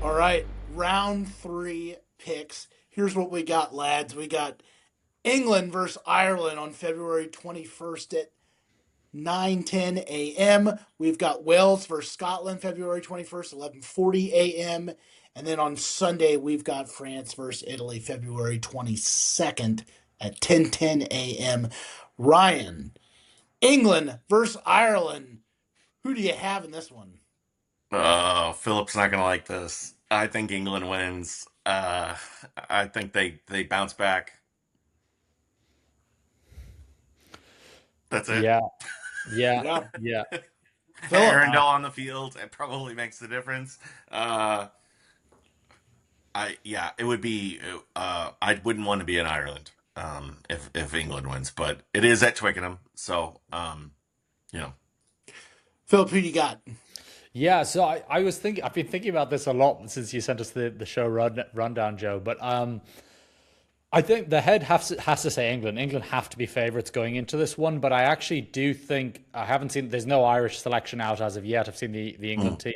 All right, round three picks. Here's what we got, lads. We got England versus Ireland on February 21st at 9:10 a.m. We've got Wales versus Scotland February 21st, 11:40 a.m. And then on Sunday, we've got France versus Italy February 22nd at 10:10 a.m. Ryan, England versus Ireland. Who do you have in this one? Oh, Philip's not gonna like this. I think England wins. I think they bounce back. That's it. Yeah, yeah, Yeah, yeah. Philip. Arundel on the field, it probably makes the difference. Uh, it would be. I wouldn't want to be in Ireland if England wins, but it is at Twickenham, so you know. Philip, who do you got? Yeah, so I was thinking, I've been thinking about this a lot since you sent us the show rundown, Joe. But I think the head has to say England. England have to be favourites going into this one. But I actually do think I haven't seen. There's no Irish selection out as of yet. I've seen the Mm. England team.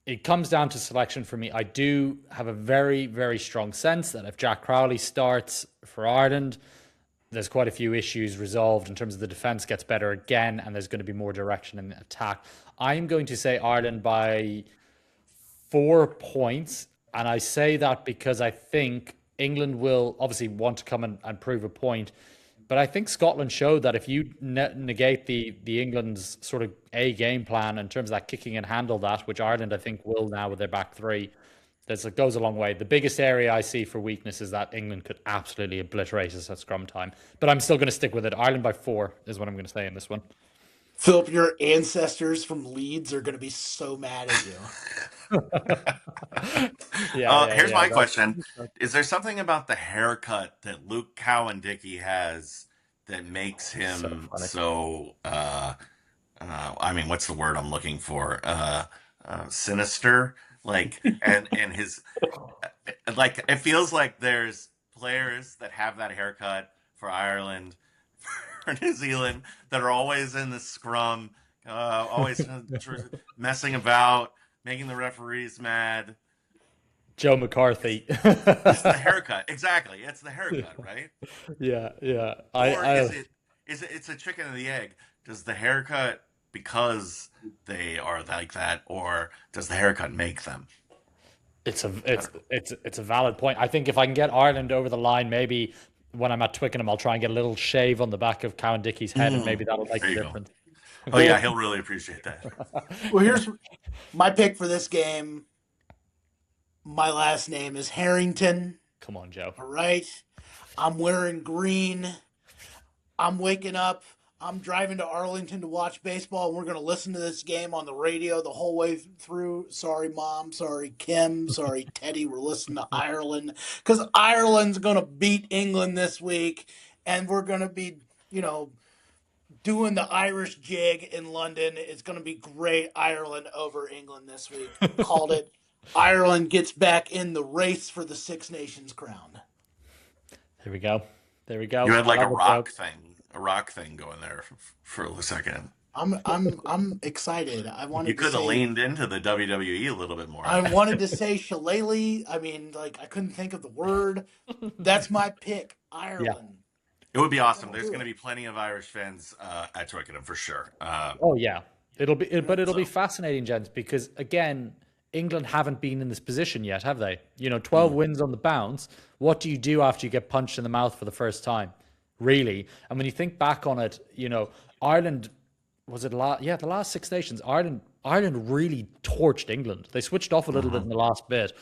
It comes down to selection for me. I do have a very, very strong sense that if Jack Crowley starts for Ireland, there's quite a few issues resolved in terms of the defense gets better again, and there's going to be more direction in the attack. I'm going to say Ireland by 4 points, and I say that because I think England will obviously want to come and prove a point. But I think Scotland showed that if you negate the England's sort of a game plan in terms of that kicking and handle that, which Ireland I think will now with their back three, it goes a long way. The biggest area I see for weakness is that England could absolutely obliterate us at scrum time. But I'm still going to stick with it. Ireland by 4 is what I'm going to say in this one. Philip, your ancestors from Leeds are going to be so mad at you. Yeah, yeah, Here's yeah. my question: is there something about the haircut that Luke Cowan-Dickie has that makes So him funny. so? I mean, what's the word I'm looking for? Sinister. And his like it feels like there's players that have that haircut for Ireland, for New Zealand that are always in the scrum, always messing about, making the referees mad. Joe McCarthy. It's the haircut, exactly. It's the haircut, right? Yeah, yeah. Or I it's a chicken and the egg? Does the haircut because they are like that, or does the haircut make them? It's a I don't know. it's a valid point. I think if I can get Ireland over the line, maybe when I'm at Twickenham, I'll try and get a little shave on the back of Cowan Dickey's head, and maybe that'll make There the you go. difference. Oh yeah, Well, he'll really appreciate that. well, here's my pick for this game. My last name is Harrington. Come on, Joe. All right. I'm wearing green. I'm waking up. I'm driving to Arlington to watch baseball, and we're going to listen to this game on the radio the whole way through. Sorry, Mom. Sorry, Kim. Sorry, Teddy. We're listening to Ireland because Ireland's going to beat England this week, and we're going to be, you know, doing the Irish jig in London. It's going to be great. Ireland over England this week. Called it. Ireland gets back in the race for the Six Nations crown. There we go. There we You go. had I like love it, Joe. a rock thing going there for a second. I'm excited. I You wanted to could have say leaned into the WWE a little bit more. I wanted to say shillelagh. I mean, like I couldn't think of the word. That's my pick. Yeah. Ireland. It would be We're awesome. gonna There's do going to it. be plenty of Irish fans at Twickenham for sure. Oh yeah. Yeah. But it'll be So fascinating, gents, because again, England haven't been in this position yet, have they? 12 mm, wins on the bounce. What do you do after you get punched in the mouth for the first time? Really? And when you think back on it, Ireland was it the last Six Nations, Ireland really torched England. They switched off a little bit mhm. in the last bit.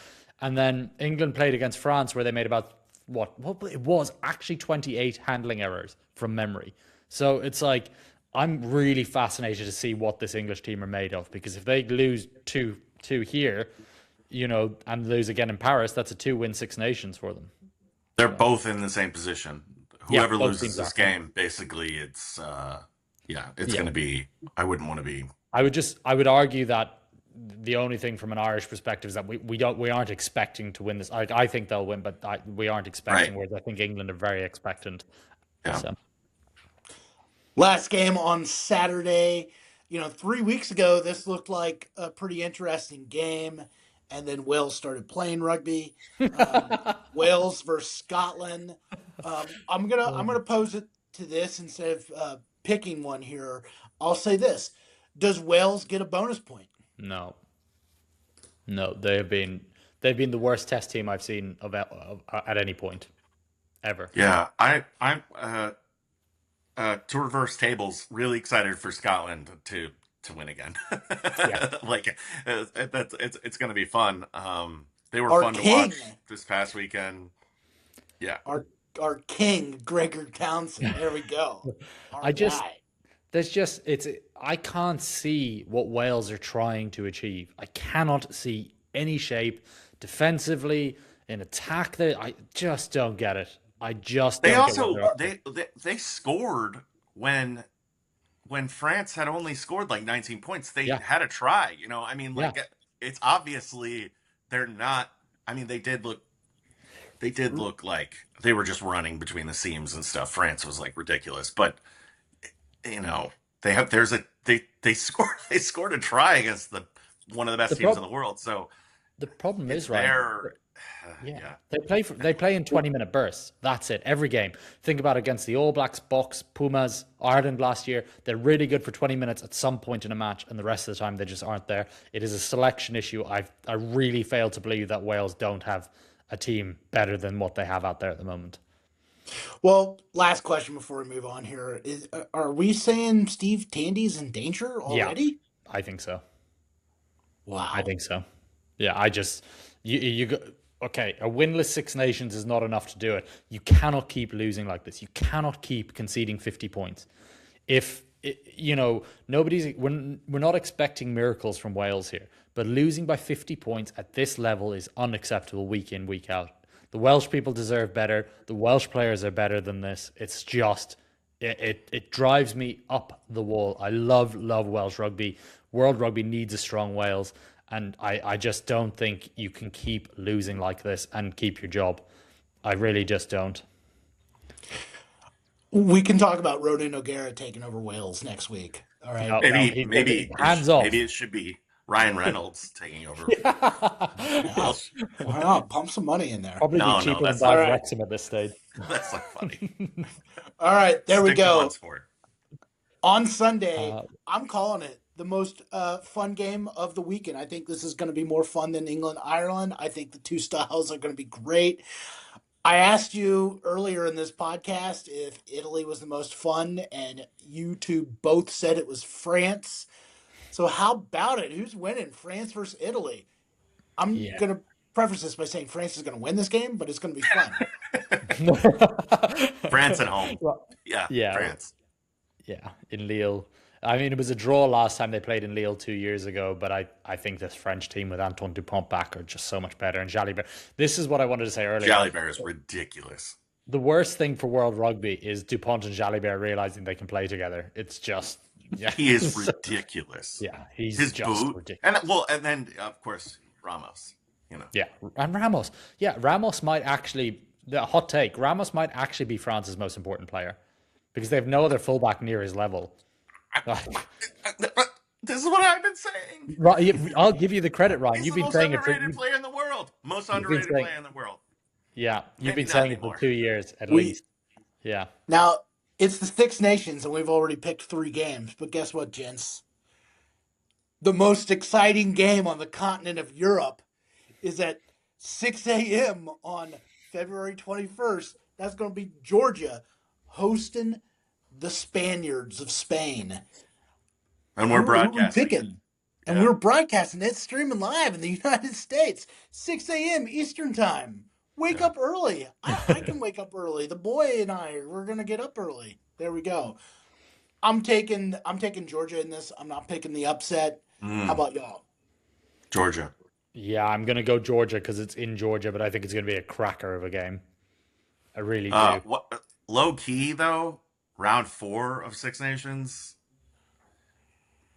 And then England played against France where they made about what it was actually 28 handling errors from memory. So it's like I'm really fascinated to see what this English team are made of because if they lose two here, and lose again in Paris, that's a two-win Six Nations for them. They're So both in the same position. yeah, Whoever both loses teams this are. game, basically, it's Yeah. going to be. I wouldn't want to be. I would argue that the only thing from an Irish perspective is that we aren't expecting to win this. I think they'll win, but we aren't Right. expecting. Whereas I think England are very expectant. Yeah. So Last game on Saturday. 3 weeks ago, this looked like a pretty interesting game. and then Wales started playing rugby. Wales versus Scotland. I'm gonna pose it to this instead of picking one here. I'll say this: does Wales get a bonus point? No, no, they've been the worst test team I've seen at any point ever. Yeah, to reverse tables, really excited for Scotland to win again. Yeah. Like it's going to be fun. They were Our fun to king. watch this past weekend. Yeah, Our king, Gregor Townsend. There we go. Our I just guy. I can't see what Wales are trying to achieve. I cannot see any shape defensively in attack. I just don't get it. I just they don't get what also they're up to. they scored when France had only scored like 19 points. They Yeah. had a try. I mean, Yeah. like it's obviously they're not. I mean, they did look like they were just running between the seams and stuff. France was like ridiculous, but they scored a try against one of the best teams in the world. So The problem it's is, right? their Yeah. They play in 20-minute bursts. That's it. Every game. Think about it against the All Blacks, Bucks, Pumas, Ireland last year. They're really good for 20 minutes at some point in a match, and the rest of the time they just aren't there. It is a selection issue. I really fail to believe that Wales don't have a team better than what they have out there at the moment. Well, last question before we move on here is: are we saying Steve Tandy's in danger already? I think so. Wow. I think so. Yeah, I just you go okay, a winless Six Nations is not enough to do it. You cannot keep losing like this. You cannot keep conceding 50 points. We're not expecting miracles from Wales here, but losing by 50 points at this level is unacceptable week in, week out. The Welsh people deserve better. The Welsh players are better than this. It's just it drives me up the wall. I love Welsh rugby. World rugby needs a strong Wales. And I just don't think you can keep losing like this and keep your job. I really just don't. We can talk about Ronan O'Gara taking over Wales next week. All right. Maybe hands off. Maybe it should be Ryan Reynolds taking over. Why not? Pump some money in there. Probably No, be cheaper than that's buying not right. Wrexham at this stage. That's not funny. All right, there we Stick to go. one sport. On Sunday, I'm calling it the most fun game of the weekend. I think this is going to be more fun than England-Ireland. I think the two styles are going to be great. I asked you earlier in this podcast if Italy was the most fun, and you two both said it was France. So how about it? Who's winning, France versus Italy? I'm going to preface this by saying France is going to win this game, but it's going to be fun. France at home. Yeah. France. Yeah, in Lille. I mean, it was a draw last time they played in Lille 2 years ago, but I think this French team with Antoine Dupont back are just so much better. And Jalibert, this is what I wanted to say earlier. Jalibert is ridiculous. The worst thing for World Rugby is Dupont and Jalibert realizing they can play together. It's just, he is ridiculous. Yeah, he's his just boot, ridiculous. And then of course Ramos. Yeah, and Ramos. Yeah, Ramos might actually. The hot take: Ramos might actually be France's most important player because they have no other fullback near his level. This is what I've been saying. Right, I'll give you the credit, Ryan. He's You've the been most saying underrated player in the world. Most underrated player in the world. Yeah, you've Maybe been saying not it for anymore. 2 years at least. Yeah. Now, it's the Six Nations, and we've already picked 3 games. But guess what, gents? The most exciting game on the continent of Europe is at 6 a.m. on February 21st. That's going to be Georgia hosting the Spaniards of Spain. And we're broadcasting. Picking. And we're broadcasting it, streaming live in the United States. 6 a.m. Eastern Time. Wake up early. I can wake up early. The boy and we're going to get up early. There we go. I'm taking Georgia in this. I'm not picking the upset. How about y'all? Georgia. Yeah, I'm going to go Georgia because it's in Georgia, but I think it's going to be a cracker of a game. I really do. Low key, though, round 4 of Six Nations,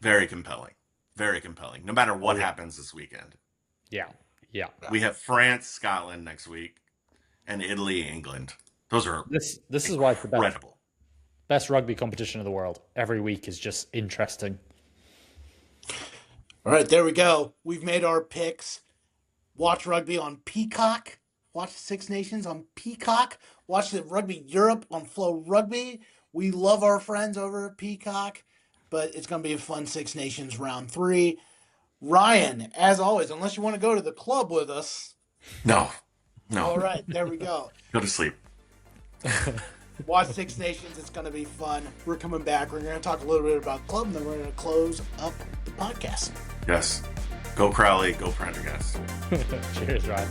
very compelling. Very compelling, no matter what happens this weekend. Yeah. We have France, Scotland next week, and Italy, England. Those are This is why it's the incredible. best rugby competition in the world. Every week is just interesting. All right, there we go. We've made our picks. Watch rugby on Peacock. Watch the Six Nations on Peacock. Watch the Rugby Europe on FloRugby. We love our friends over at Peacock, but it's going to be a fun Six Nations round 3. Ryan, as always, unless you want to go to the club with us. No. All right, there we go. Go to sleep. Watch Six Nations. It's going to be fun. We're coming back. We're going to talk a little bit about the club, and then we're going to close up the podcast. Yes. Go Crowley. Go Prendergast. Cheers, Ryan.